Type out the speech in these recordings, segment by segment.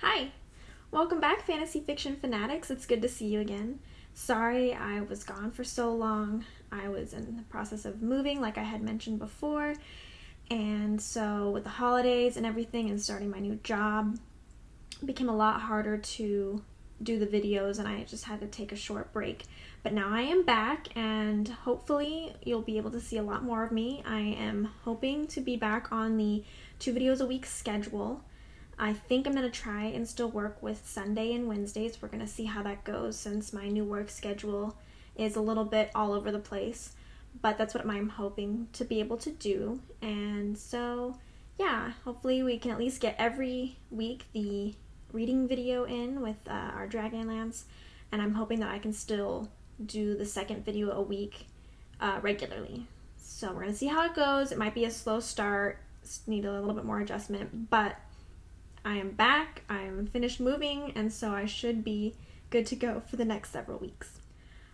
Hi! Welcome back, Fantasy Fiction Fanatics. It's good to see you again. Sorry I was gone for so long. I was in the process of moving, like I had mentioned before, and so with the holidays and everything and starting my new job, it became a lot harder to do the videos, and I just had to take a short break. But now I am back, and hopefully you'll be able to see a lot more of me. I am hoping to be back on the 2 videos a week schedule. I think I'm going to try and still work with Sunday and Wednesdays. We're going to see how that goes since my new work schedule is a little bit all over the place. But that's what I'm hoping to be able to do. And so, yeah, hopefully we can at least get every week the reading video in with our Dragonlance. And I'm hoping that I can still do the second video a week regularly. So we're going to see how it goes. It might be a slow start, need a little bit more adjustment, but I am back, I'm finished moving, and so I should be good to go for the next several weeks.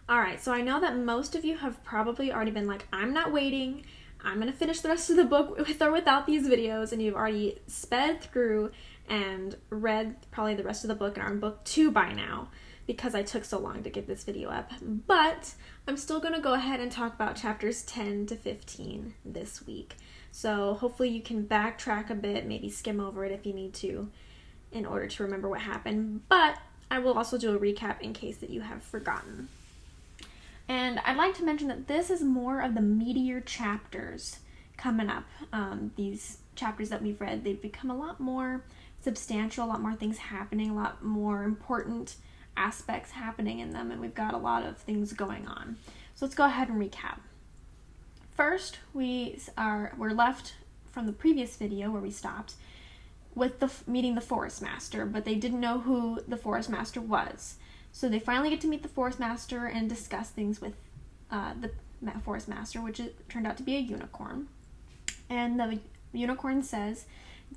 Alright, so I know that most of you have probably already been like, I'm not waiting, I'm going to finish the rest of the book with or without these videos, and you've already sped through and read probably the rest of the book and are on book 2 by now, because I took so long to get this video up. But I'm still going to go ahead and talk about chapters 10 to 15 this week. So hopefully you can backtrack a bit, maybe skim over it if you need to, in order to remember what happened. But I will also do a recap in case that you have forgotten. And I'd like to mention that this is more of the meatier chapters coming up. These chapters that we've read, they've become a lot more substantial, a lot more things happening, a lot more important aspects happening in them, and we've got a lot of things going on. So let's go ahead and recap. First, we're left from the previous video where we stopped with meeting the Forest Master, but they didn't know who the Forest Master was. So they finally get to meet the Forest Master and discuss things with the Forest Master, which turned out to be a unicorn. And the unicorn says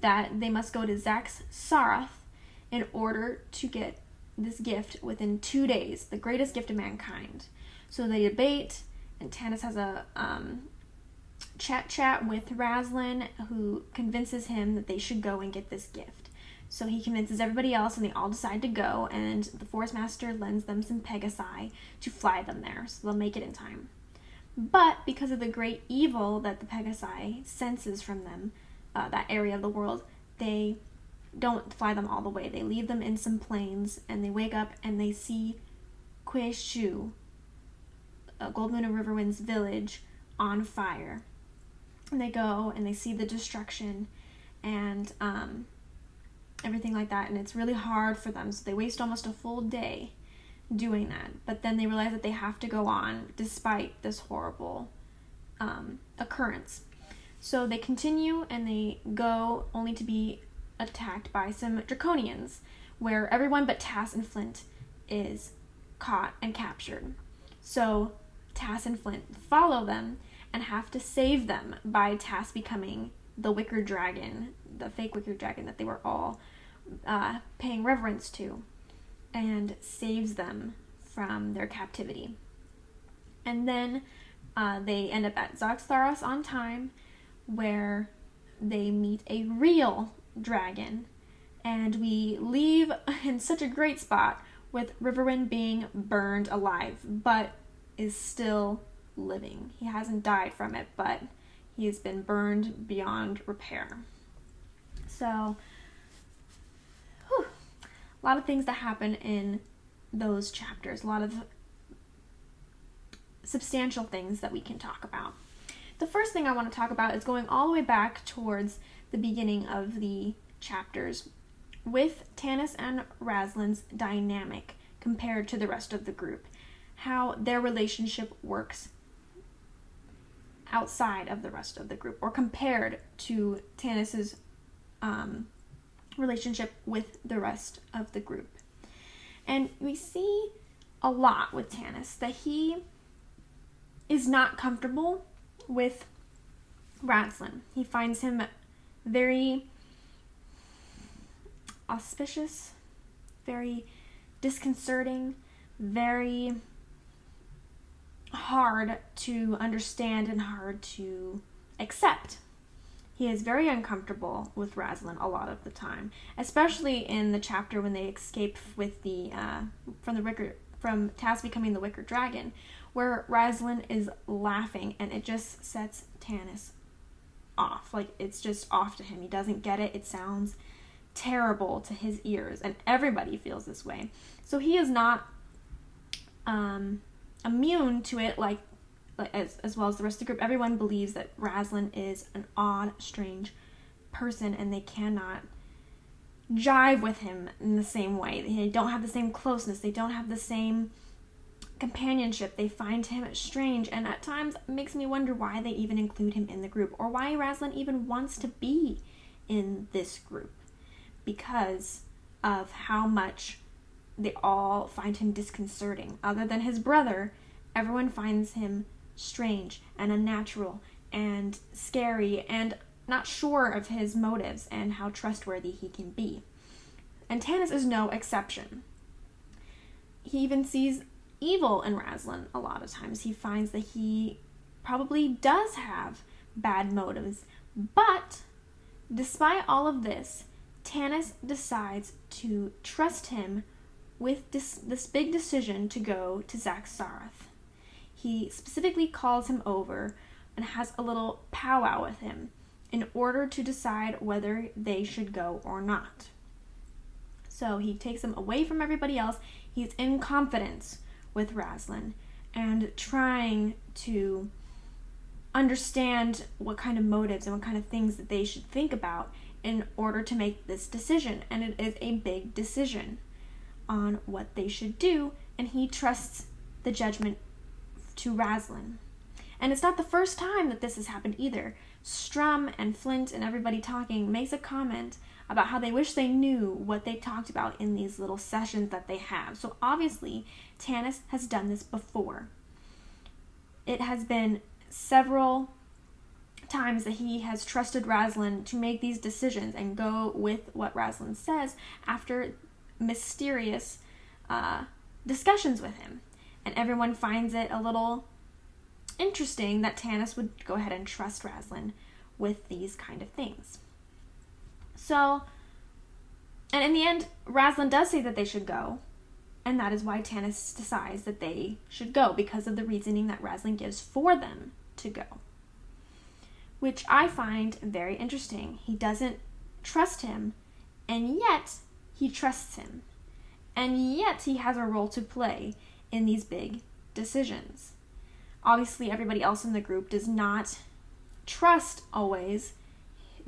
that they must go to Zax Sarath in order to get this gift within 2 days, the greatest gift of mankind. So they debate, and Tanis has a chat with Roselyn, who convinces him that they should go and get this gift. So he convinces everybody else, and they all decide to go, and the Forest Master lends them some Pegasi to fly them there, so they'll make it in time. But because of the great evil that the Pegasi senses from them, that area of the world, they don't fly them all the way. They leave them in some plains, and they wake up and they see Kueshu, Gold Moon and Riverwind's village, on fire. And they go and they see the destruction and everything like that, and it's really hard for them, so they waste almost a full day doing that. But then they realize that they have to go on despite this horrible occurrence. So they continue and they go, only to be attacked by some draconians, where everyone but Tass and Flint is caught and captured. So Tass and Flint follow them and have to save them by Tass becoming the Wickard Dragon, the fake Wickard Dragon that they were all paying reverence to, and saves them from their captivity. And then they end up at Zoxtharos on time, where they meet a real dragon, and we leave in such a great spot with Riverwind being burned alive, but is still living. He hasn't died from it, but he has been burned beyond repair. So, a lot of things that happen in those chapters, a lot of substantial things that we can talk about. The first thing I want to talk about is going all the way back towards the beginning of the chapters with Tanis and Roselyn's dynamic compared to the rest of the group. How their relationship works outside of the rest of the group, or compared to Tanis's relationship with the rest of the group. And we see a lot with Tanis that he is not comfortable with Roselyn. He finds him very auspicious, very disconcerting, very hard to understand and hard to accept. He is very uncomfortable with Roselyn a lot of the time, especially in the chapter when they escape with the from Tanis becoming the Wickard Dragon, where Roselyn is laughing and it just sets Tanis off. Like, it's just off to him. He doesn't get it. It sounds terrible to his ears, and everybody feels this way. So he is not immune to it as well as the rest of the group. Everyone believes that Roselyn is an odd, strange person, and they cannot jive with him in the same way. They don't have the same closeness. They don't have the same companionship. They find him strange, and at times it makes me wonder why they even include him in the group, or why Roselyn even wants to be in this group, because of how much they all find him disconcerting. Other than his brother, everyone finds him strange and unnatural and scary and not sure of his motives and how trustworthy he can be. And Tanis is no exception. He even sees evil in Roselyn a lot of times. He finds that he probably does have bad motives. But despite all of this, Tanis decides to trust him with this big decision to go to Zaxarath. He specifically calls him over and has a little powwow with him in order to decide whether they should go or not. So he takes him away from everybody else. He's in confidence with Roselyn and trying to understand what kind of motives and what kind of things that they should think about in order to make this decision. And it is a big decision on what they should do, and he trusts the judgment to Roselyn. And it's not the first time that this has happened either. Strum and Flint and everybody talking makes a comment about how they wish they knew what they talked about in these little sessions that they have. So obviously, Tanis has done this before. It has been several times that he has trusted Roselyn to make these decisions and go with what Roselyn says after mysterious discussions with him. And everyone finds it a little interesting that Tanis would go ahead and trust Roselyn with these kind of things. So, and in the end, Roselyn does say that they should go, and that is why Tanis decides that they should go, because of the reasoning that Roselyn gives for them to go. Which I find very interesting. He doesn't trust him, and yet he trusts him. And yet he has a role to play in these big decisions. Obviously, everybody else in the group does not trust always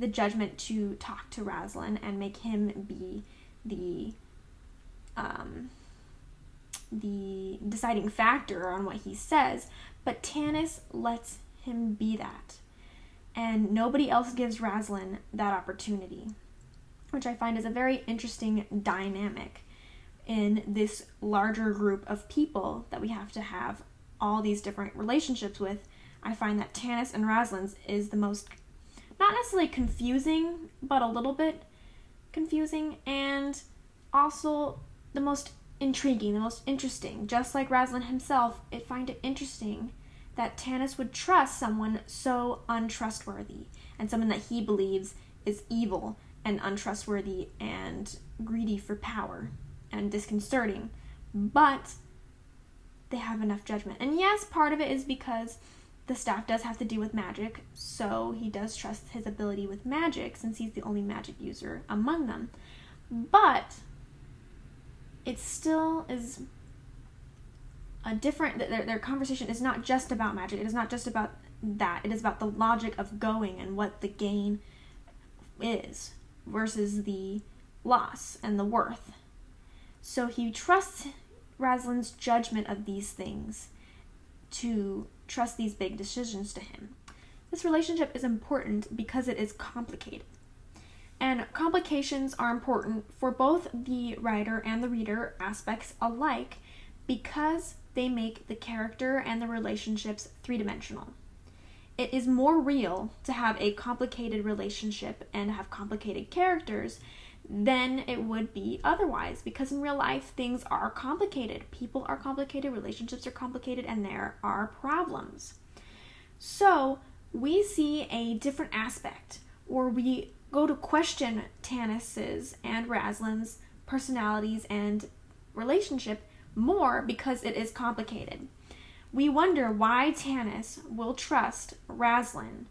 the judgment to talk to Roselyn and make him be the deciding factor on what he says, but Tanis lets him be that. And nobody else gives Roselyn that opportunity, which I find is a very interesting dynamic in this larger group of people that we have to have all these different relationships with. I find that Tanis and Roselyn's is the most, not necessarily confusing, but a little bit confusing, and also the most intriguing, the most interesting. Just like Roselyn himself, I find it interesting that Tanis would trust someone so untrustworthy, and someone that he believes is evil and untrustworthy and greedy for power and disconcerting, but they have enough judgment. And yes, part of it is because the staff does have to do with magic, so he does trust his ability with magic since he's the only magic user among them. But it still is a different, their conversation is not just about magic. It is not just about that. It is about the logic of going and what the gain is versus the loss and the worth. So he trusts Roselyn's judgment of these things to trust these big decisions to him. This relationship is important because it is complicated. And complications are important for both the writer and the reader aspects alike because they make the character and the relationships three-dimensional. It is more real to have a complicated relationship and have complicated characters than it would be otherwise, because in real life things are complicated. People are complicated, relationships are complicated, and there are problems. So we see a different aspect or we go to question Tanis's and Roselyn's personalities and relationship more because it is complicated. We wonder why Tanis will trust Roselyn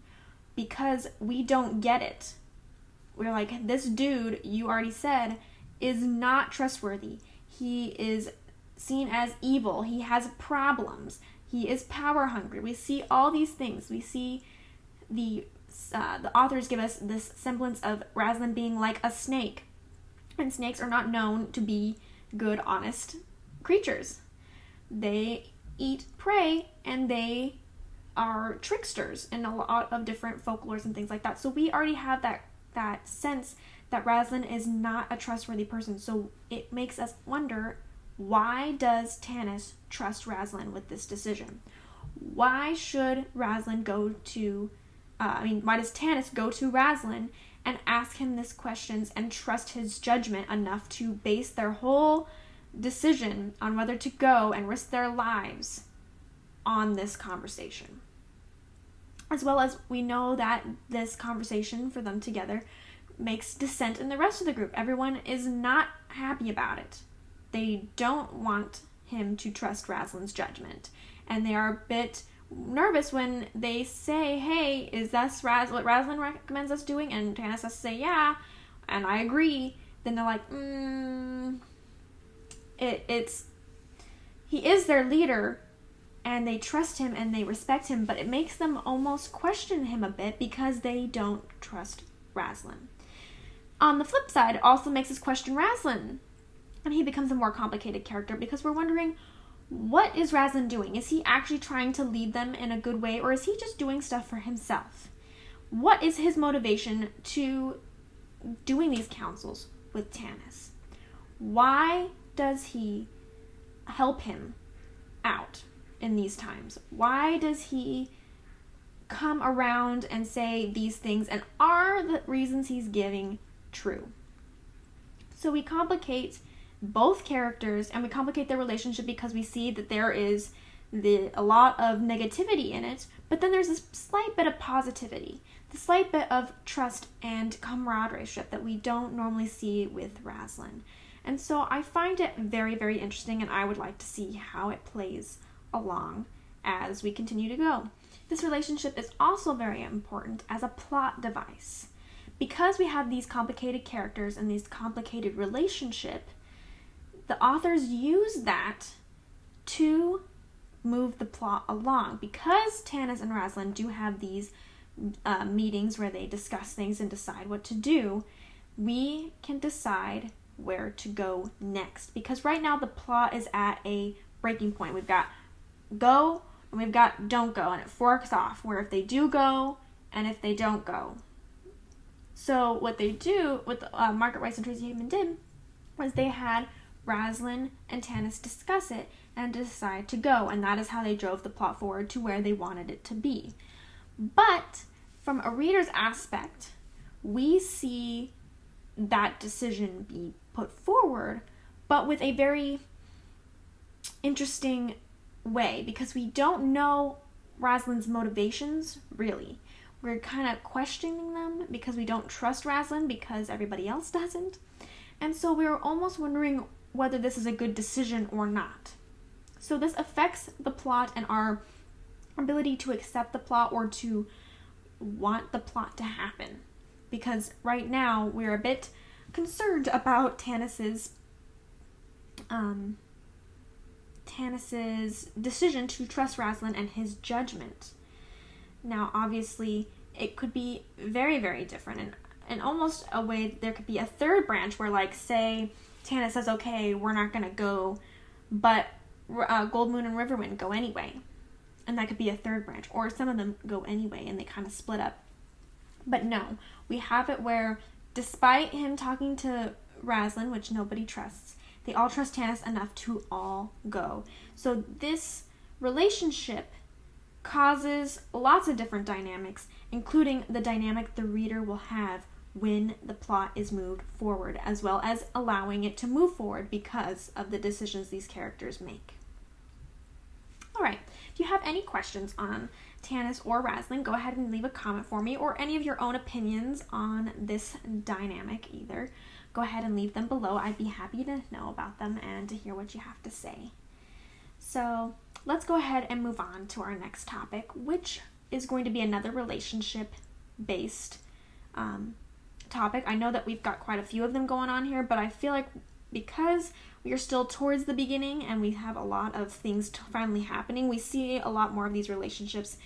because we don't get it. We're like, this dude, you already said, is not trustworthy. He is seen as evil. He has problems. He is power hungry. We see all these things. We see the authors give us this semblance of Roselyn being like a snake. And snakes are not known to be good, honest creatures. They eat prey and they are tricksters in a lot of different folklores and things like that. So we already have that sense that Roselyn is not a trustworthy person. So it makes us wonder, why does Tanis trust Roselyn with this decision? Why should Roselyn why does Tanis go to Roselyn and ask him these questions and trust his judgment enough to base their whole decision on whether to go and risk their lives on this conversation? As well as we know that this conversation for them together makes dissent in the rest of the group. Everyone is not happy about it. They don't want him to trust Roselyn's judgment. And they are a bit nervous when they say, hey, is that what Roselyn recommends us doing? And Tanis has to say, yeah, and I agree. Then they're like, he is their leader, and they trust him and they respect him, but it makes them almost question him a bit because they don't trust Roselyn. On the flip side, it also makes us question Roselyn, and he becomes a more complicated character because we're wondering, what is Roselyn doing? Is he actually trying to lead them in a good way, or is he just doing stuff for himself? What is his motivation to doing these councils with Tanis? Why does he help him out in these times? Why does he come around and say these things, and are the reasons he's giving true? So we complicate both characters, and we complicate their relationship because we see that there is a lot of negativity in it, but then there's this slight bit of positivity, the slight bit of trust and camaraderie that we don't normally see with Roselyn. And so I find it very, very interesting, and I would like to see how it plays along as we continue to go. This relationship is also very important as a plot device. Because we have these complicated characters and these complicated relationship, the authors use that to move the plot along. Because Tanis and Roselyn do have these meetings where they discuss things and decide what to do, we can decide where to go next. Because right now the plot is at a breaking point. We've got go and we've got don't go, and it forks off where if they do go and if they don't go. So what they do, what Margaret Weiss and Tracy Hickman did, was they had Roselyn and Tanis discuss it and decide to go, and that is how they drove the plot forward to where they wanted it to be. But from a reader's aspect, we see that decision be put forward, but with a very interesting way, because we don't know Roselyn's motivations, really. We're kind of questioning them because we don't trust Roselyn because everybody else doesn't. And so we're almost wondering whether this is a good decision or not. So this affects the plot and our ability to accept the plot or to want the plot to happen. Because right now we're a bit concerned about Tanis's decision to trust Roselyn and his judgment. Now, obviously, it could be very, very different. And almost a way there could be a third branch where, like, say, Tanis says, okay, we're not going to go, but Gold Moon and Riverwind go anyway. And that could be a third branch. Or some of them go anyway, and they kind of split up. But no, we have it where, despite him talking to Roselyn, which nobody trusts, they all trust Tanis enough to all go. So this relationship causes lots of different dynamics, including the dynamic the reader will have when the plot is moved forward, as well as allowing it to move forward because of the decisions these characters make. Alright, If you have any questions on Tanis or Roselyn, go ahead and leave a comment for me, or any of your own opinions on this dynamic either. Go ahead and leave them below. I'd be happy to know about them and to hear what you have to say. So let's go ahead and move on to our next topic, which is going to be another relationship-based topic. I know that we've got quite a few of them going on here, but I feel like because we are still towards the beginning and we have a lot of things finally happening, we see a lot more of these relationships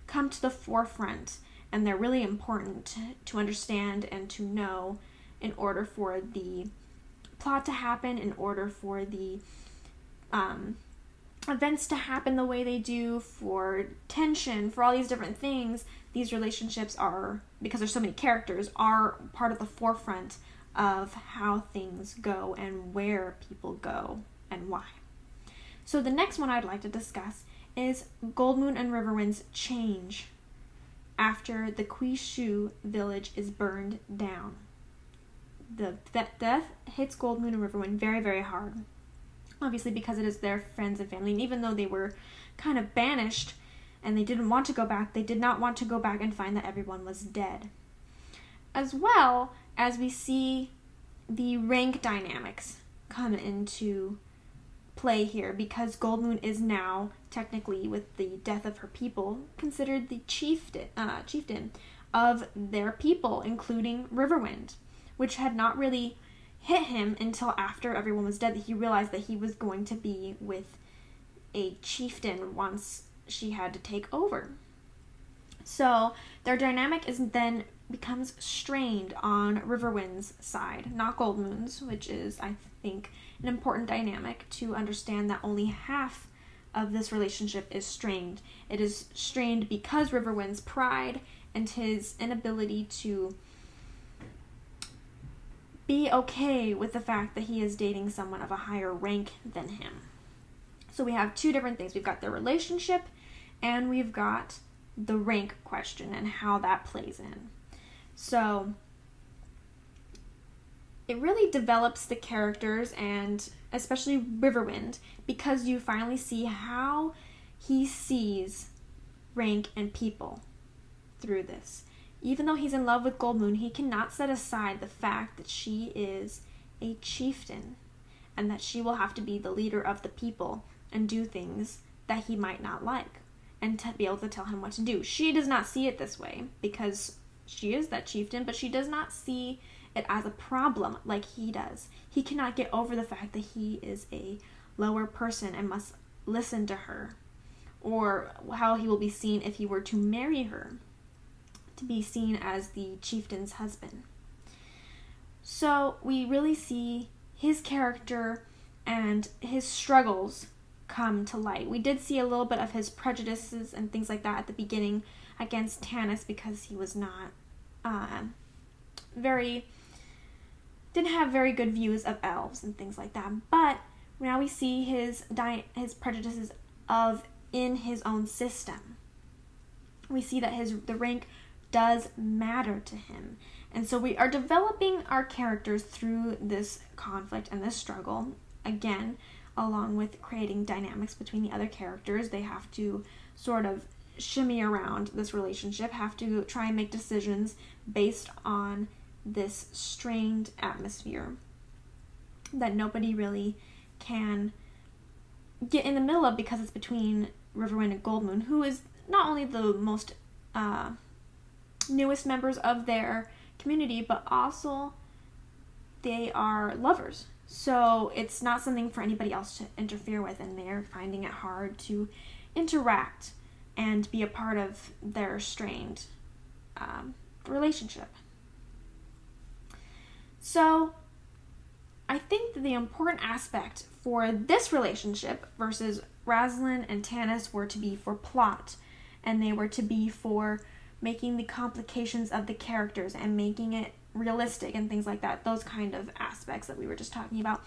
come to the forefront, and they're really important to understand and to know in order for the plot to happen, in order for the events to happen the way they do, for tension, for all these different things. These relationships are, because there's so many characters, are part of the forefront of how things go and where people go and why. So the next one I'd like to discuss is Goldmoon and Riverwind's change after the Quishu village is burned down. The death hits Goldmoon and Riverwind very, very hard. Obviously because it is their friends and family, and even though they were kind of banished and they didn't want to go back, they did not want to go back and find that everyone was dead. As well as we see the rank dynamics come into play here, because Goldmoon is now, technically with the death of her people, considered the chieftain of their people, including Riverwind, which had not really hit him until after everyone was dead, that he realized that he was going to be with a chieftain once she had to take over. So their dynamic becomes strained on Riverwind's side, not Goldmoon's, which is, I think, an important dynamic to understand that only half of this relationship is strained. It is strained because Riverwind's pride and his inability to be okay with the fact that he is dating someone of a higher rank than him. So we have two different things. We've got their relationship and we've got the rank question and how that plays in. So it really develops the characters, and especially Riverwind, because you finally see how he sees rank and people through this. Even though he's in love with Goldmoon, he cannot set aside the fact that she is a chieftain and that she will have to be the leader of the people and do things that he might not like and to be able to tell him what to do. She does not see it this way because she is that chieftain, but she does not see it as a problem like he does. He cannot get over the fact that he is a lower person and must listen to her, or how he will be seen if he were to marry her, to be seen as the chieftain's husband. So we really see his character and his struggles come to light. We did see a little bit of his prejudices and things like that at the beginning against Tanis, because he was not didn't have very good views of elves and things like that. But now we see his prejudices in his own system. We see that the rank does matter to him. And so we are developing our characters through this conflict and this struggle. Again, along with creating dynamics between the other characters, they have to sort of shimmy around this relationship, have to try and make decisions based on this strained atmosphere that nobody really can get in the middle of, because it's between Riverwind and Goldmoon, who is not only the most newest members of their community, but also they are lovers. So it's not something for anybody else to interfere with, and they're finding it hard to interact and be a part of their strained relationship. So I think that the important aspect for this relationship versus Roselyn and Tanis were to be for plot, and they were to be for making the complications of the characters and making it realistic and things like that, those kind of aspects that we were just talking about.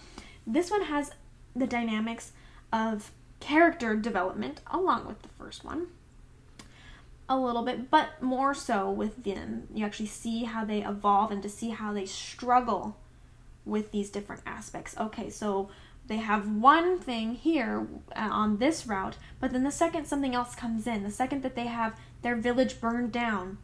This one has the dynamics of character development along with the first one a little bit, but more so with them. You actually see how they evolve and to see how they struggle with these different aspects. Okay, so they have one thing here on this route, but then the second something else comes in, the second that they have their village burned down,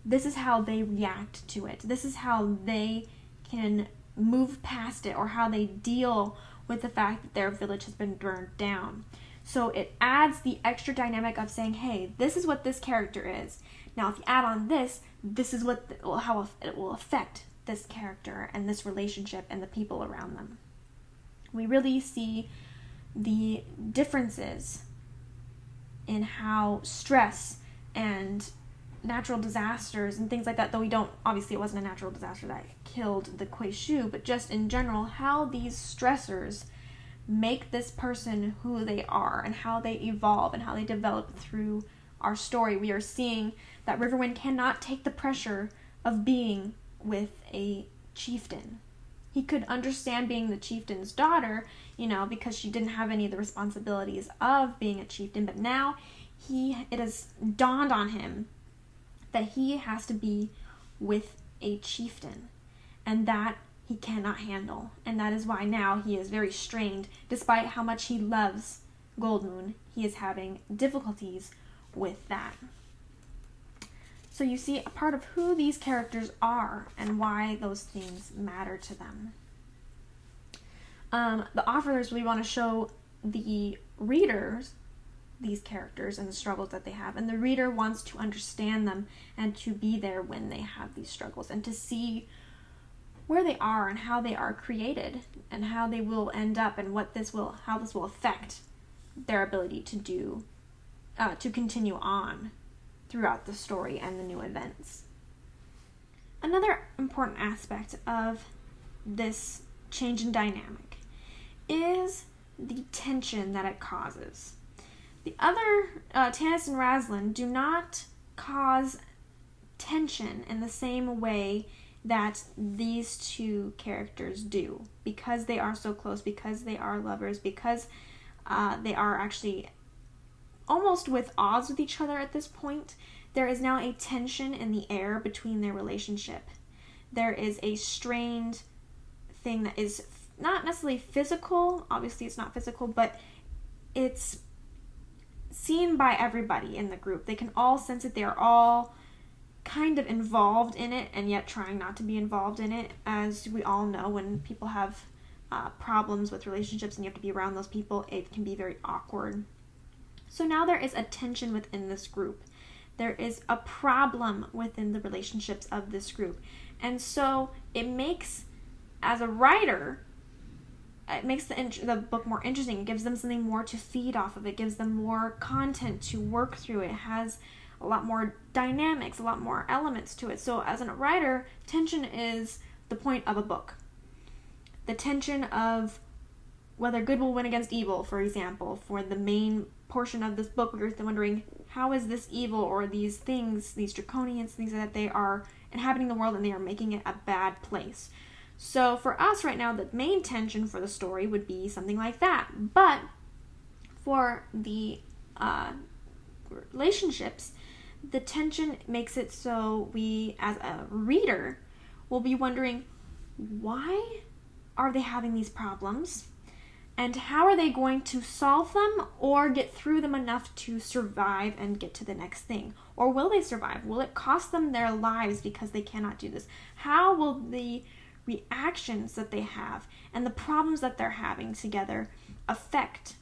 this is how they react to it. This is how they can move past it, or how they deal with the fact that their village has been burned down. So it adds the extra dynamic of saying, hey, this is what this character is. Now, if you add on this is how it will affect this character and this relationship and the people around them. We really see the differences in how stress and natural disasters and things like that, though obviously it wasn't a natural disaster that killed the Kuei Shu, but just in general, how these stressors make this person who they are and how they evolve and how they develop through our story. We are seeing that Riverwind cannot take the pressure of being with a chieftain. He could understand being the chieftain's daughter, because she didn't have any of the responsibilities of being a chieftain, but now it has dawned on him that he has to be with a chieftain, and that he cannot handle. And that is why now he is very strained. Despite how much he loves Goldmoon, he is having difficulties with that. So you see a part of who these characters are and why those things matter to them. The authors really want to show the readers these characters and the struggles that they have, and the reader wants to understand them and to be there when they have these struggles and to see where they are and how they are created and how they will end up and how this will affect their ability to continue on throughout the story and the new events. Another important aspect of this change in dynamic is the tension that it causes. The other, Tanis and Roselyn, do not cause tension in the same way that these two characters do, because they are so close, because they are lovers, because they are actually almost with odds with each other at this point. There is now a tension in the air between their relationship. There is a strained thing that is not necessarily physical. Obviously it's not physical, but it's seen by everybody in the group. They can all sense it. They are all kind of involved in it and yet trying not to be involved in it. As we all know, when people have problems with relationships and you have to be around those people, it can be very awkward. So now there is a tension within this group. There is a problem within the relationships of this group. And so it makes, as a writer, it makes the book more interesting. It gives them something more to feed off of. It gives them more content to work through. It has a lot more dynamics, a lot more elements to it. So as a writer, tension is the point of a book. The tension of whether good will win against evil, for example, for the main portion of this book, we're wondering, how is this evil, or these things, these draconians, things that they are inhabiting the world and they are making it a bad place. So for us right now, the main tension for the story would be something like that. But for the relationships, the tension makes it so we, as a reader, will be wondering, why are they having these problems? And how are they going to solve them or get through them enough to survive and get to the next thing? Or will they survive? Will it cost them their lives because they cannot do this? How will the reactions that they have and the problems that they're having together affect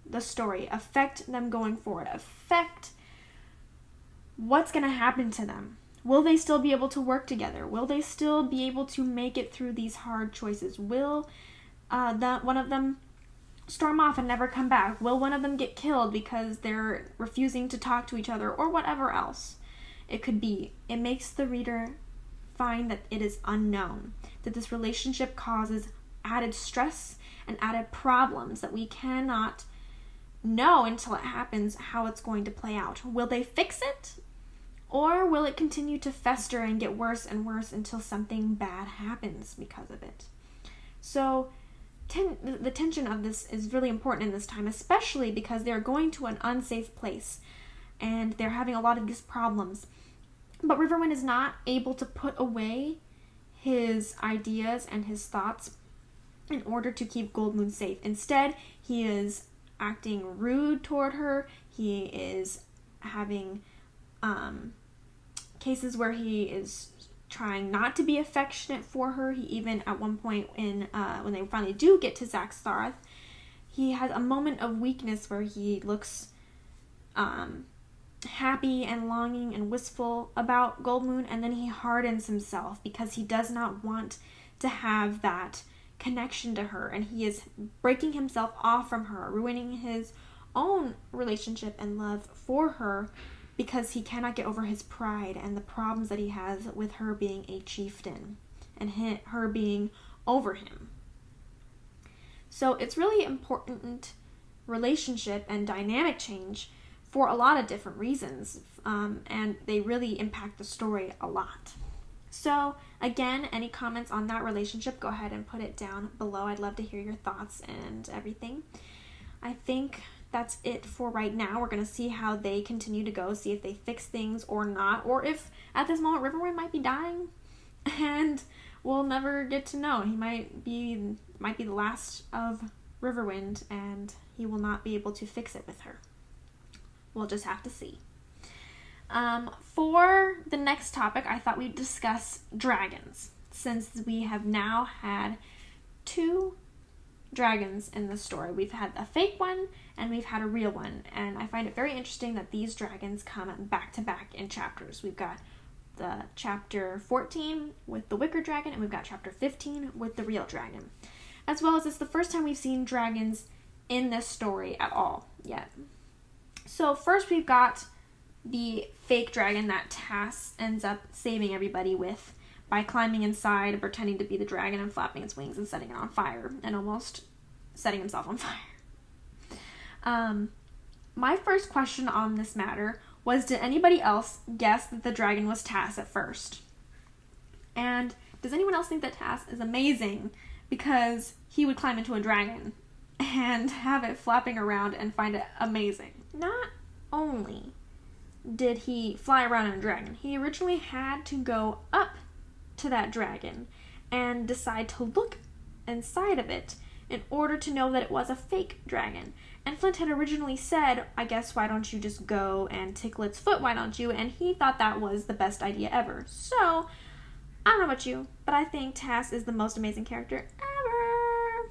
the story, affect them going forward, affect what's going to happen to them? Will they still be able to work together? Will they still be able to make it through these hard choices? Will one of them storm off and never come back? Will one of them get killed because they're refusing to talk to each other, or whatever else it could be? It makes the reader find that it is unknown, that this relationship causes added stress and added problems that we cannot know until it happens how it's going to play out. Will they fix it? Or will it continue to fester and get worse and worse until something bad happens because of it? So the tension of this is really important in this time, especially because they're going to an unsafe place and they're having a lot of these problems. But Riverwind is not able to put away his ideas and his thoughts in order to keep Goldmoon safe. Instead, he is acting rude toward her. He is having cases where he is trying not to be affectionate for her. He even, at one point when they finally do get to Zaxxarath, he has a moment of weakness where he looks happy and longing and wistful about Goldmoon, and then he hardens himself because he does not want to have that connection to her, and he is breaking himself off from her, ruining his own relationship and love for her because he cannot get over his pride and the problems that he has with her being a chieftain and her being over him. So it's really important relationship and dynamic change for a lot of different reasons, and they really impact the story a lot. So again, any comments on that relationship, go ahead and put it down below. I'd love to hear your thoughts and everything. I think that's it for right now. We're going to see how they continue to go, see if they fix things or not, or if at this moment Riverwind might be dying and we'll never get to know. He might be the last of Riverwind and he will not be able to fix it with her. We'll just have to see. For the next topic, I thought we'd discuss dragons, since we have now had 2 dragons in the story. We've had a fake one and we've had a real one, and I find it very interesting that these dragons come back to back in chapters. We've got the chapter 14 with the Wickard Dragon, and we've got chapter 15 with the real dragon. As well as it's the first time we've seen dragons in this story at all yet. So first we've got the fake dragon that Tas ends up saving everybody with by climbing inside and pretending to be the dragon and flapping its wings and setting it on fire and almost setting himself on fire. My first question on this matter was, did anybody else guess that the dragon was Tas at first? And does anyone else think that Tas is amazing because he would climb into a dragon and have it flapping around and find it amazing? Not only did he fly around in a dragon, he originally had to go up to that dragon and decide to look inside of it in order to know that it was a fake dragon. And Flint had originally said, I guess, why don't you just go and tickle its foot, why don't you? And he thought that was the best idea ever. So, I don't know about you, but I think Tas is the most amazing character ever.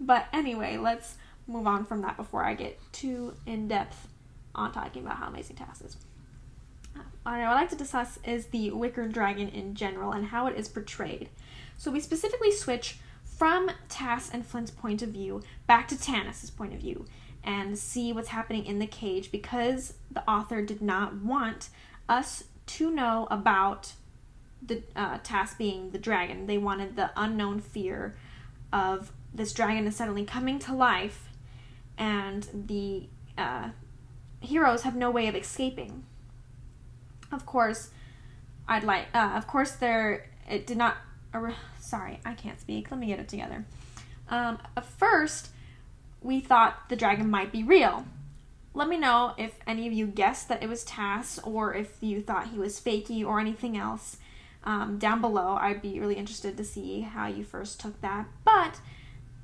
But anyway, let's move on from that before I get too in-depth on talking about how amazing Tas is. What I'd like to discuss is the Wickard Dragon in general and how it is portrayed. So we specifically switch from Tas and Flint's point of view back to Tanis' point of view and see what's happening in the cage, because the author did not want us to know about the Tas being the dragon. They wanted the unknown fear of this dragon is suddenly coming to life and the heroes have no way of escaping. Of course, it did not, sorry, I can't speak, let me get it together. At first, we thought the dragon might be real. Let me know if any of you guessed that it was Tas, or if you thought he was fakey or anything else. Down below, I'd be really interested to see how you first took that. But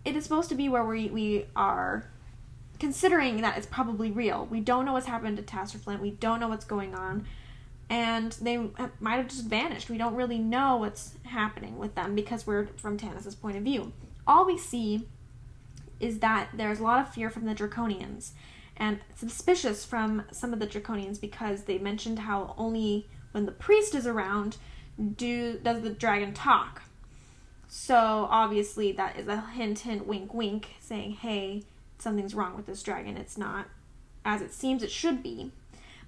it is supposed to be where we are considering that it's probably real. We don't know what's happened to Tas or Flint. We don't know what's going on. And they might have just vanished. We don't really know what's happening with them because we're from Tanis' point of view. All we see is that there's a lot of fear from the Draconians, and suspicious from some of the Draconians because they mentioned how only when the priest is around does the dragon talk. So obviously that is a hint, hint, wink, wink, saying, hey, something's wrong with this dragon. It's not as it seems it should be.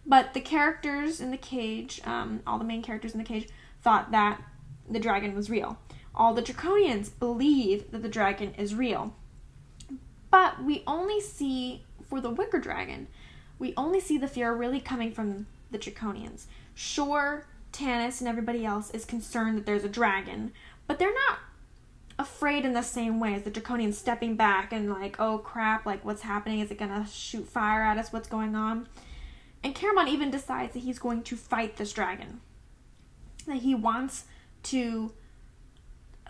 But the characters in the cage, all the main characters in the cage, thought that the dragon was real. All the Draconians believe that the dragon is real. But we only see, for the Wickard Dragon, we only see the fear really coming from the Draconians. Sure, Tanis and everybody else is concerned that there's a dragon, but they're not afraid in the same way as the Draconians stepping back and like, oh crap, like what's happening? Is it gonna shoot fire at us? What's going on? And Caramon even decides that he's going to fight this dragon. That he wants to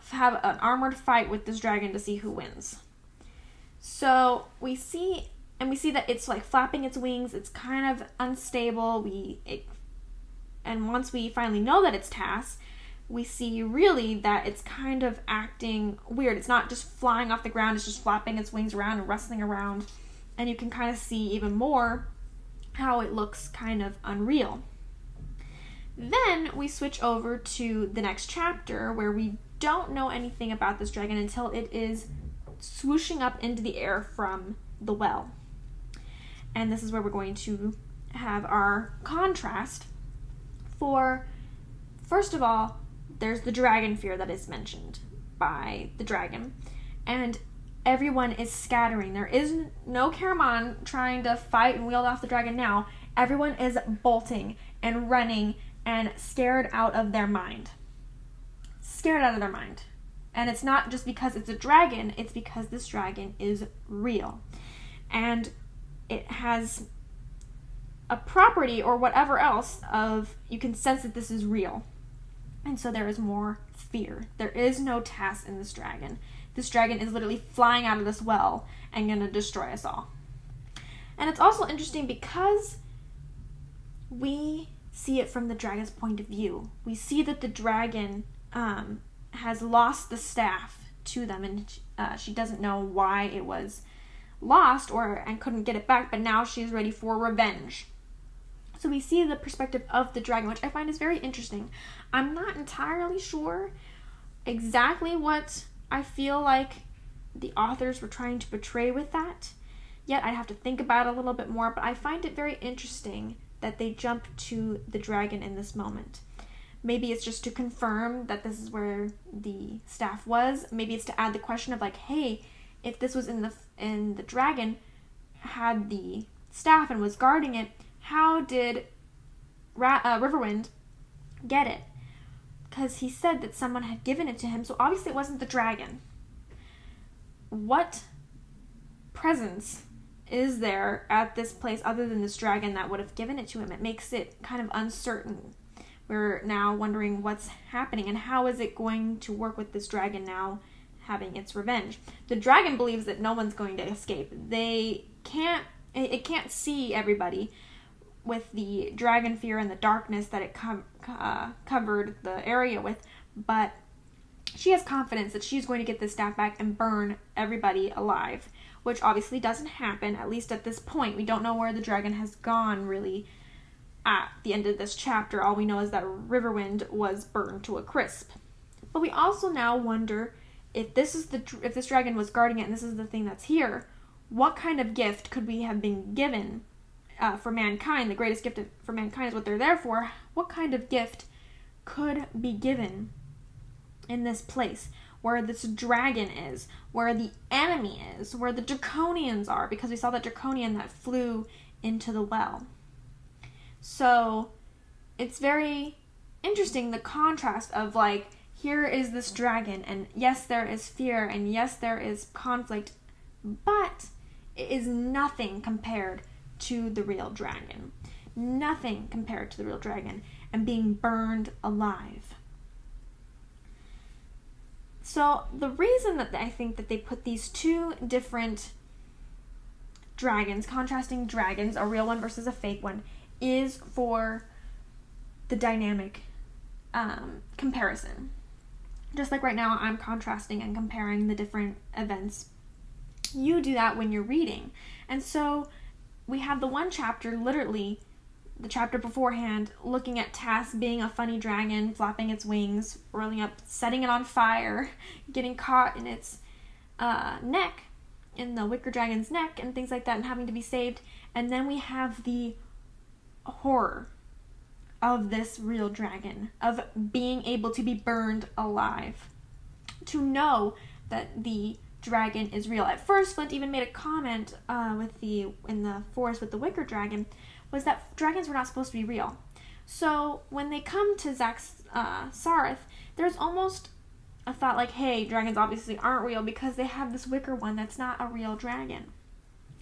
have an armored fight with this dragon to see who wins. So we see that it's like flapping its wings. It's kind of unstable. And once we finally know that it's Tass, we see really that it's kind of acting weird. It's not just flying off the ground. It's just flapping its wings around and rustling around. And you can kind of see even more how it looks kind of unreal. Then we switch over to the next chapter where we don't know anything about this dragon until it is swooshing up into the air from the well. And this is where we're going to have our contrast for, first of all, there's the dragon fear that is mentioned by the dragon. And everyone is scattering. There is no Caramon trying to fight and wield off the dragon now. Everyone is bolting and running and scared out of their mind. Scared out of their mind. And it's not just because it's a dragon, it's because this dragon is real. And it has a property or whatever else of, you can sense that this is real. And so there is more fear. There is no Tass in this dragon. This dragon is literally flying out of this well and going to destroy us all. And it's also interesting because we see it from the dragon's point of view. We see that the dragon has lost the staff to them, and she doesn't know why it was lost and couldn't get it back, but now she's ready for revenge. So we see the perspective of the dragon, which I find is very interesting. I'm not entirely sure exactly what I feel like the authors were trying to portray with that, yet I'd have to think about it a little bit more, but I find it very interesting that they jump to the dragon in this moment. Maybe it's just to confirm that this is where the staff was. Maybe it's to add the question of like, hey, if this was in the dragon had the staff and was guarding it, how did Riverwind get it? Because he said that someone had given it to him, so obviously it wasn't the dragon. What presence is there at this place other than this dragon that would have given it to him? It makes it kind of uncertain. We're now wondering what's happening and how is it going to work with this dragon now having its revenge. The dragon believes that no one's going to escape. It can't see everybody with the dragon fear and the darkness that it covered the area with, but she has confidence that she's going to get this staff back and burn everybody alive, which obviously doesn't happen, at least at this point. We don't know where the dragon has gone, really, at the end of this chapter. All we know is that Riverwind was burned to a crisp. But we also now wonder if this dragon was guarding it and this is the thing that's here, what kind of gift could we have been given for mankind? The greatest gift for mankind is what they're there for. What kind of gift could be given in this place where this dragon is, where the enemy is, where the draconians are, because we saw that draconian that flew into the well. So it's very interesting, the contrast of like, here is this dragon, and yes, there is fear, and yes, there is conflict, but it is nothing compared to the real dragon. Nothing compared to the real dragon and being burned alive. So the reason that I think that they put these two different dragons, contrasting dragons, a real one versus a fake one, is for the dynamic comparison. Just like right now, I'm contrasting and comparing the different events. You do that when you're reading. And so we have the one chapter, literally, the chapter beforehand, looking at Tass being a funny dragon, flapping its wings, rolling up, setting it on fire, getting caught in its neck, in the Wickard Dragon's neck, and things like that, and having to be saved. And then we have the horror of this real dragon, of being able to be burned alive. To know that the dragon is real. At first, Flint even made a comment in the forest with the Wickard Dragon, was that dragons were not supposed to be real. So when they come to Sareth, there's almost a thought like, hey, dragons obviously aren't real because they have this wicker one that's not a real dragon.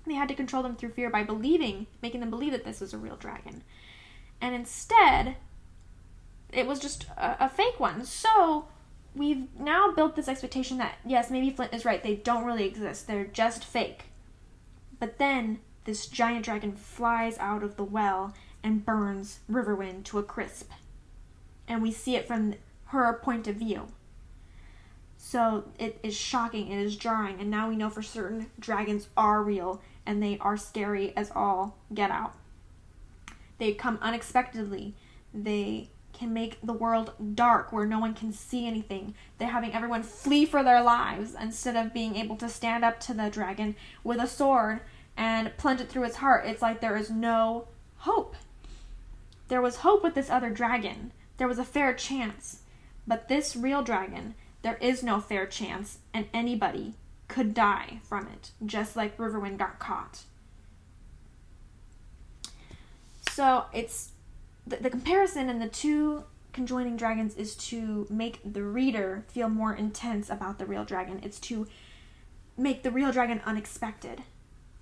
They had to control them through fear by making them believe that this was a real dragon. And instead, it was just a fake one. So we've now built this expectation that, yes, maybe Flint is right. They don't really exist. They're just fake. But then this giant dragon flies out of the well and burns Riverwind to a crisp. And we see it from her point of view. So it is shocking, it is jarring, and now we know for certain dragons are real, and they are scary as all get out. They come unexpectedly. They can make the world dark where no one can see anything. They're having everyone flee for their lives instead of being able to stand up to the dragon with a sword and plunge it through its heart. It's like there is no hope. There was hope with this other dragon. There was a fair chance. But this real dragon, there is no fair chance, and anybody could die from it, just like Riverwind got caught. So it's the comparison in the two conjoining dragons is to make the reader feel more intense about the real dragon. It's to make the real dragon unexpected,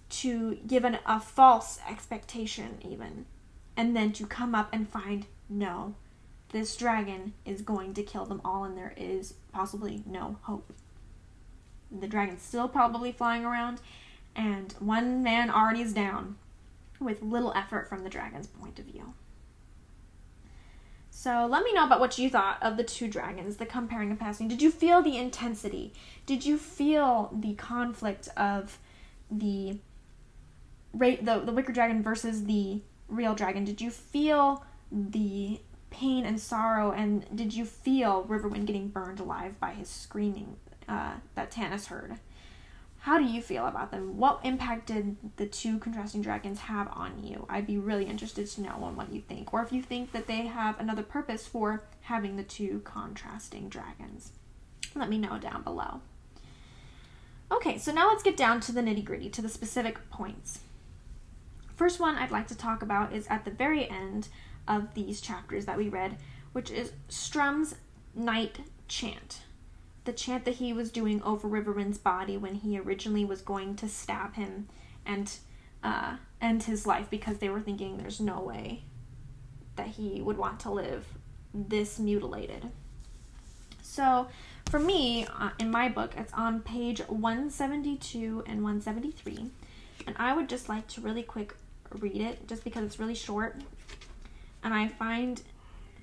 to give a false expectation even, and then to come up and find, no, this dragon is going to kill them all and there is possibly no hope. The dragon's still probably flying around, and one man already is down with little effort from the dragon's point of view. So let me know about what you thought of the two dragons, the comparing and passing. Did you feel the intensity? Did you feel the conflict of the Wickard Dragon versus the real dragon? Did you feel the pain and sorrow, and did you feel Riverwind getting burned alive by his screaming that Tanis heard? How do you feel about them? What impact did the two contrasting dragons have on you? I'd be really interested to know on what you think, or if you think that they have another purpose for having the two contrasting dragons. Let me know down below. Okay, so now let's get down to the nitty-gritty, to the specific points. First one I'd like to talk about is at the very end of these chapters that we read, which is Strum's night chant. The chant that he was doing over Riverwind's body when he originally was going to stab him and end his life, because they were thinking there's no way that he would want to live this mutilated. So for me, in my book, it's on page 172 and 173, and I would just like to really quick read it just because it's really short. And I find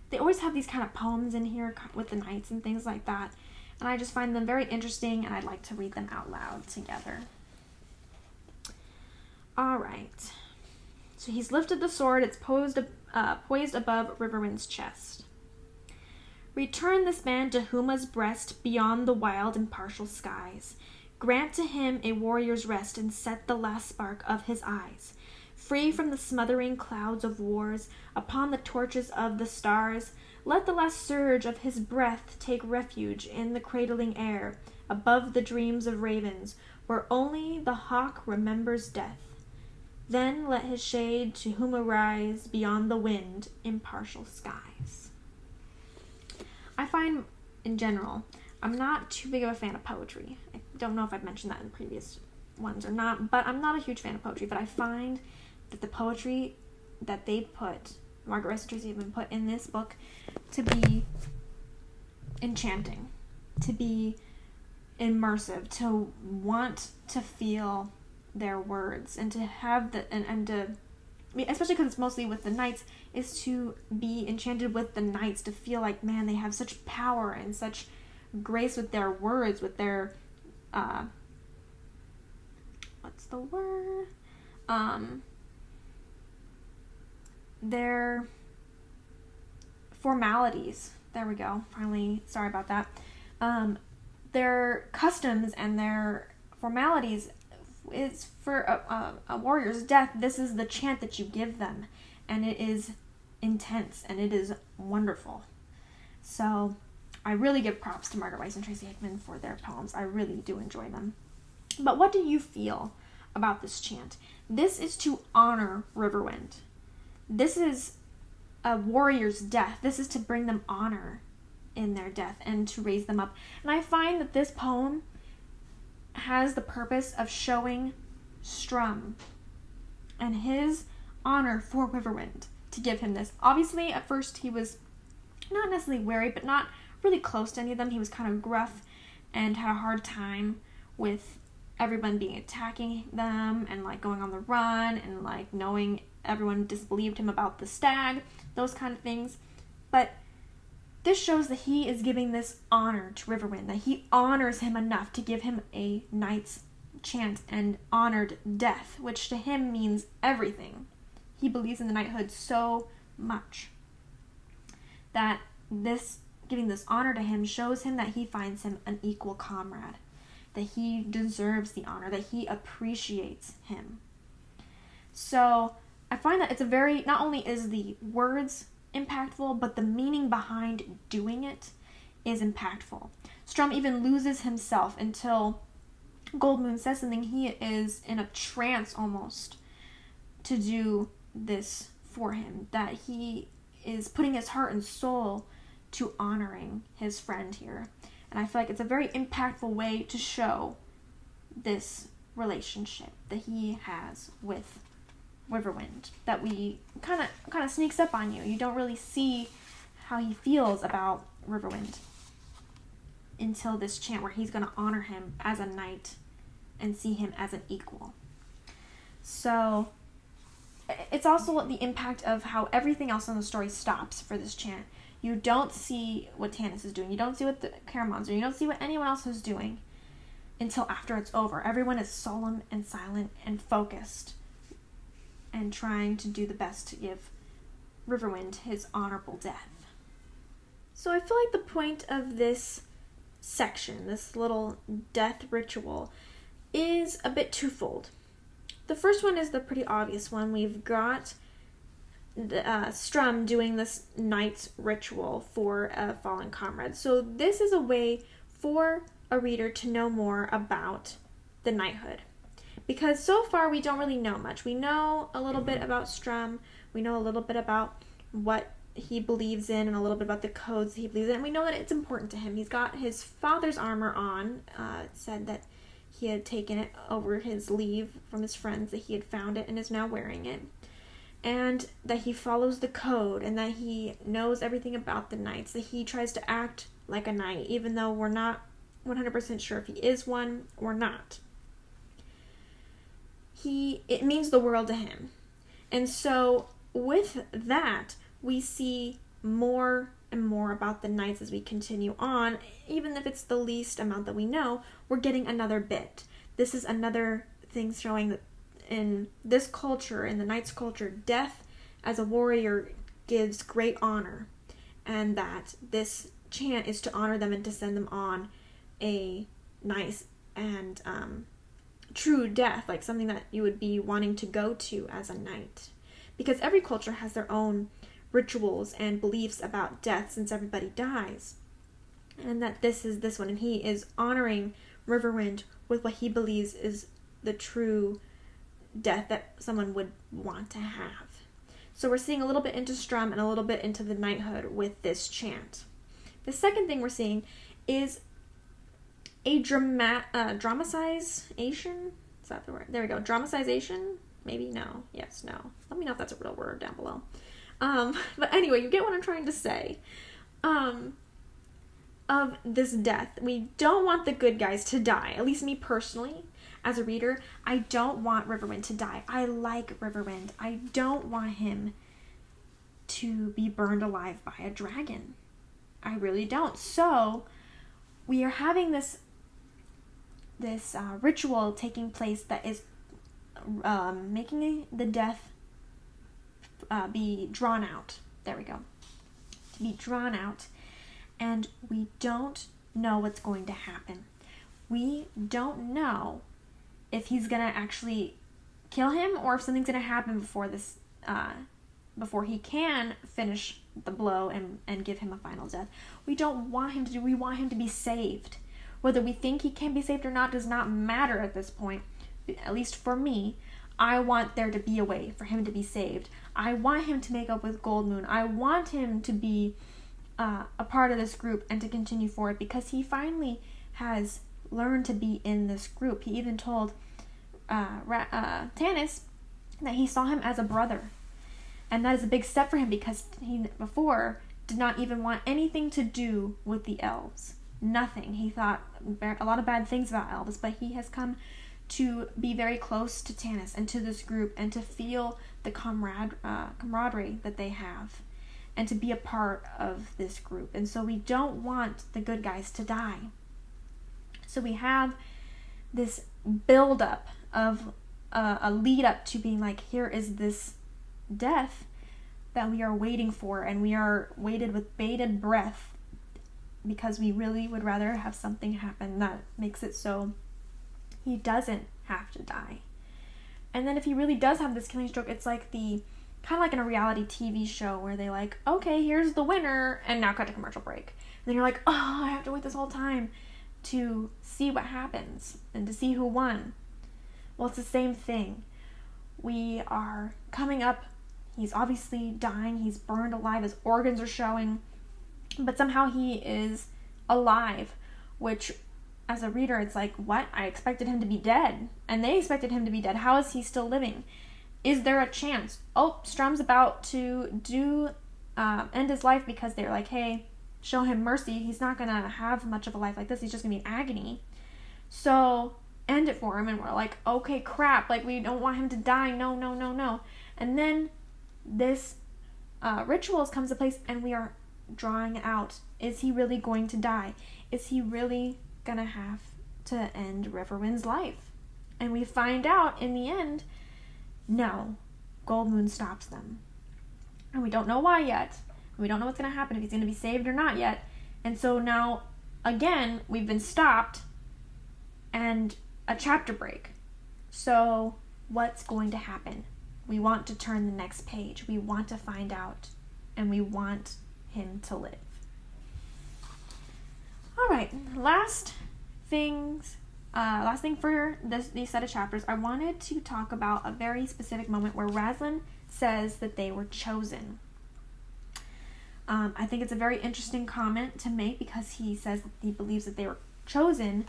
they always have these kind of poems in here with the knights and things like that. And I just find them very interesting, and I'd like to read them out loud together. All right. So he's lifted the sword. It's poised above Riverwind's chest. Return this man to Huma's breast beyond the wild impartial skies. Grant to him a warrior's rest and set the last spark of his eyes. Free from the smothering clouds of wars, upon the torches of the stars, let the last surge of his breath take refuge in the cradling air, above the dreams of ravens, where only the hawk remembers death. Then let his shade to whom arise beyond the wind, impartial skies. I find, in general, I'm not too big of a fan of poetry. I don't know if I've mentioned that in previous ones or not, but I'm not a huge fan of poetry, but I find that the poetry that they put, Margaret Rice and Tracy have been put in this book, to be enchanting, to be immersive, to want to feel their words, and to have especially because it's mostly with the knights, is to be enchanted with the knights, to feel like, man, they have such power and such grace with their words, with their what's the word? Their formalities. There we go. Finally, sorry about that. Their customs and their formalities is for a warrior's death. This is the chant that you give them, and it is intense and it is wonderful. So I really give props to Margaret Rice and Tracy Hickman for their poems. I really do enjoy them. But what do you feel about this chant? This is to honor Riverwind. This is a warrior's death. This is to bring them honor in their death and to raise them up. And I find that this poem has the purpose of showing Strum and his honor for Riverwind, to give him this. Obviously, at first he was not necessarily wary, but not really close to any of them. He was kind of gruff and had a hard time with everyone being attacking them and like going on the run and like knowing everyone disbelieved him about the stag, those kind of things. But this shows that he is giving this honor to Riverwind, that he honors him enough to give him a knight's chant and honored death, which to him means everything. He believes in the knighthood so much that this giving this honor to him shows him that he finds him an equal comrade, that he deserves the honor, that he appreciates him. So I find that it's a very, not only is the words impactful, but the meaning behind doing it is impactful. Strum even loses himself until Goldmoon says something. He is in a trance almost to do this for him, that he is putting his heart and soul to honoring his friend here. And I feel like it's a very impactful way to show this relationship that he has with Riverwind, that we kind of sneaks up on you. You don't really see how he feels about Riverwind until this chant where he's going to honor him as a knight and see him as an equal. So it's also the impact of how everything else in the story stops for this chant. You don't see what Tanis is doing. You don't see what the Caramons are. You don't see what anyone else is doing until after it's over. Everyone is solemn and silent and focused and trying to do the best to give Riverwind his honorable death. So I feel like the point of this section, this little death ritual, is a bit twofold. The first one is the pretty obvious one. We've got Strum doing this knight's ritual for a fallen comrade. So this is a way for a reader to know more about the knighthood. Because so far we don't really know much. We know a little bit about Strum. We know a little bit about what he believes in and a little bit about the codes he believes in. And we know that it's important to him. He's got his father's armor on. It said that he had taken it over his leave from his friends, that he had found it and is now wearing it. And that he follows the code, and that he knows everything about the knights, that he tries to act like a knight, even though we're not 100% sure if he is one or not. It means the world to him. And so with that, we see more and more about the knights as we continue on. Even if it's the least amount that we know, we're getting another bit. This is another thing showing that in this culture, in the knight's culture, death as a warrior gives great honor, and that this chant is to honor them and to send them on a nice and true death, like something that you would be wanting to go to as a knight. Because every culture has their own rituals and beliefs about death, since everybody dies. And that this is this one, and he is honoring Riverwind with what he believes is the true death that someone would want to have. So we're seeing a little bit into Strum and a little bit into the knighthood with this chant. The second thing we're seeing is a dramatization. Is that the word? There we go. Dramatization? Maybe? No. Yes, no. Let me know if that's a real word down below. But anyway, you get what I'm trying to say. Of this death. We don't want the good guys to die. At least me personally, as a reader, I don't want Riverwind to die. I like Riverwind. I don't want him to be burned alive by a dragon. I really don't. So we are having this ritual taking place that is making the death be drawn out. There we go. To be drawn out. And we don't know what's going to happen. We don't know if he's going to actually kill him or if something's going to happen before this, before he can finish the blow and give him a final death. We don't want him to do, we want him to be saved. Whether we think he can be saved or not does not matter at this point. At least for me, I want there to be a way for him to be saved. I want him to make up with Goldmoon. I want him to be a part of this group and to continue forward, because he finally has learned to be in this group. He even told Tanis that he saw him as a brother, and that is a big step for him, because before did not even want anything to do with the elves. Nothing. He thought a lot of bad things about elves, but he has come to be very close to Tanis and to this group, and to feel the camaraderie that they have, and to be a part of this group. And so we don't want the good guys to die. So we have this build-up of a lead-up to being like, here is this death that we are waiting for, and we are waited with bated breath, because we really would rather have something happen that makes it so he doesn't have to die. And then if he really does have this killing stroke, it's like kind of like in a reality TV show where they like, okay, here's the winner, and now cut to commercial break. And then you're like, oh, I have to wait this whole time to see what happens and to see who won. Well, it's the same thing. We are coming up. He's obviously dying. He's burned alive. His organs are showing. But somehow he is alive, which as a reader, it's like, what? I expected him to be dead. And they expected him to be dead. How is he still living? Is there a chance? Oh, Strum's about to end his life, because they're like, hey, show him mercy. He's not going to have much of a life like this. He's just going to be in agony. So end it for him. And we're like, okay, crap. Like, we don't want him to die. No, no, no, no. And then this ritual comes to place, and we are drawing out. Is he really going to die? Is he really going to have to end Riverwind's life? And we find out in the end, no. Goldmoon stops them. And we don't know why yet. We don't know what's going to happen, if he's going to be saved or not yet. And so now, again, we've been stopped and a chapter break. So what's going to happen? We want to turn the next page. We want to find out, and we want him to live. All right, last thing for these set of chapters, I wanted to talk about a very specific moment where Roselyn says that they were chosen. I think it's a very interesting comment to make, because he says that he believes that they were chosen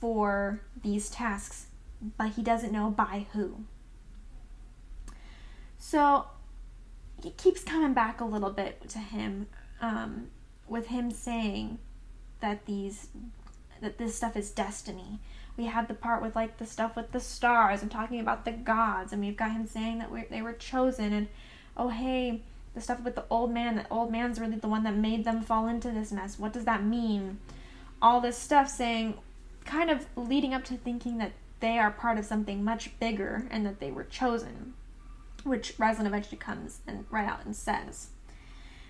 for these tasks, but he doesn't know by who. So it keeps coming back a little bit to him, with him saying that this stuff is destiny. We have the part with like the stuff with the stars and talking about the gods, and we've got him saying that they were chosen, and oh hey, the stuff with the old man, that old man's really the one that made them fall into this mess. What does that mean? All this stuff saying, kind of leading up to thinking that they are part of something much bigger and that they were chosen, which Roselyn eventually comes and right out and says.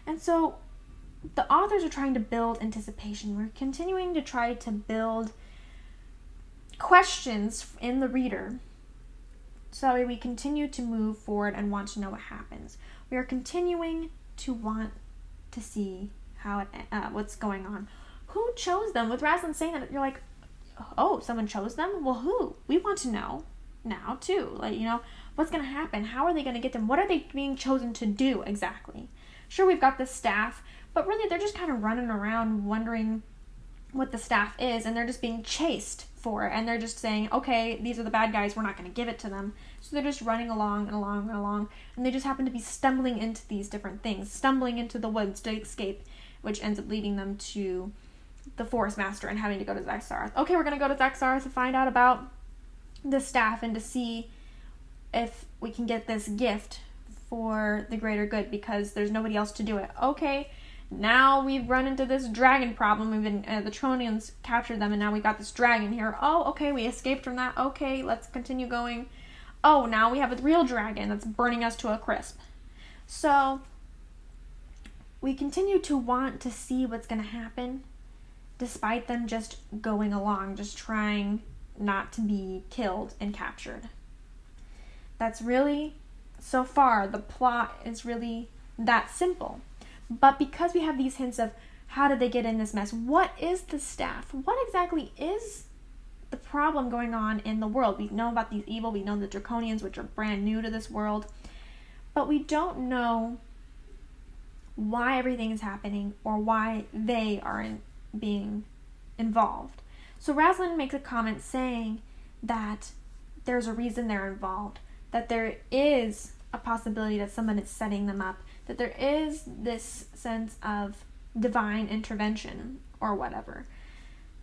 And so the authors are trying to build anticipation. We're continuing to try to build questions in the reader, so we continue to move forward and want to know what happens. We are continuing to want to see how what's going on. Who chose them? With Roselyn saying that, you're like, oh, someone chose them? Well, who? We want to know now too. Like, what's going to happen? How are they going to get them? What are they being chosen to do exactly? Sure, we've got the staff, but really they're just kind of running around wondering what the staff is, and they're just being chased for it, and they're just saying, okay, these are the bad guys, we're not going to give it to them. So they're just running along and along and along, and they just happen to be stumbling into these different things, stumbling into the woods to escape, which ends up leading them to the Forest Master and having to go to Zaxxarath. Okay, we're going to go to Zaxxarath to find out about the staff and to see if we can get this gift for the greater good, because there's nobody else to do it. Okay, now we've run into this dragon problem. We've been, the Tronians captured them, and now we got this dragon here. Oh, okay, we escaped from that. Okay, let's continue going. Oh, now we have a real dragon that's burning us to a crisp. So we continue to want to see what's going to happen, despite them just going along, just trying not to be killed and captured. That's really, so far, the plot is really that simple. But because we have these hints of how did they get in this mess, what is the staff? What exactly is the problem going on in the world? We know about these evil, we know the Draconians, which are brand new to this world, but we don't know why everything is happening or why they are being involved. So Roselyn makes a comment saying that there's a reason they're involved, that there is a possibility that someone is setting them up that there is this sense of divine intervention or whatever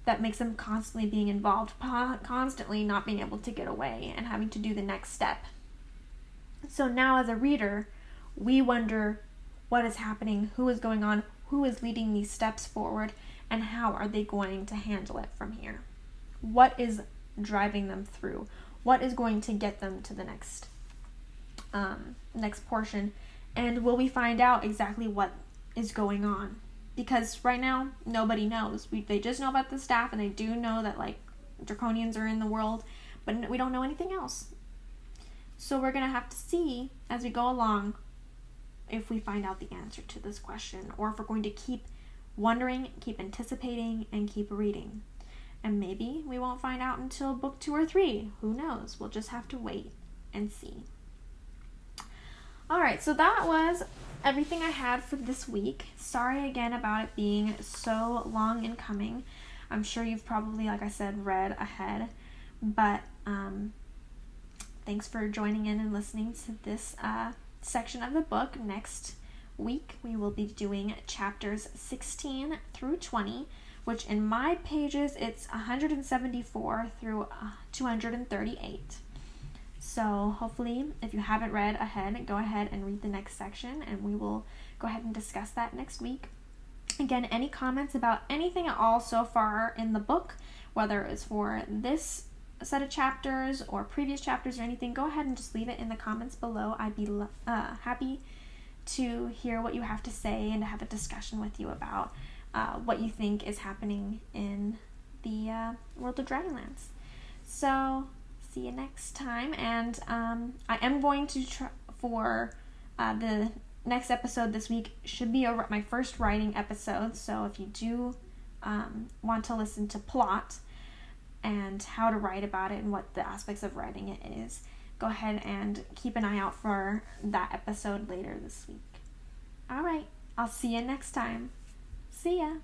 that makes them constantly being involved, constantly not being able to get away and having to do the next step. So now as a reader, we wonder what is happening, who is going on, who is leading these steps forward, and how are they going to handle it from here? What is driving them through? What is going to get them to the next portion? And will we find out exactly what is going on? Because right now, nobody knows. They just know about the staff, and they do know that, like, draconians are in the world, but we don't know anything else. So we're going to have to see, as we go along, if we find out the answer to this question, or if we're going to keep wondering, keep anticipating, and keep reading. And maybe we won't find out until book 2 or 3. Who knows? We'll just have to wait and see. Alright, so that was everything I had for this week. Sorry again about it being so long in coming. I'm sure you've probably, like I said, read ahead. But thanks for joining in and listening to this section of the book. Next week we will be doing chapters 16 through 20, which in my pages it's 174 through 238. So hopefully, if you haven't read ahead, go ahead and read the next section, and we will go ahead and discuss that next week. Again, any comments about anything at all so far in the book, whether it's for this set of chapters or previous chapters or anything, go ahead and just leave it in the comments below. I'd be happy to hear what you have to say and to have a discussion with you about what you think is happening in the world of Dragonlance. So, see you next time, and I am going to try for the next episode this week should be my first writing episode, so if you do want to listen to plot and how to write about it and what the aspects of writing it is, go ahead and keep an eye out for that episode later this week. Alright, I'll see you next time. See ya!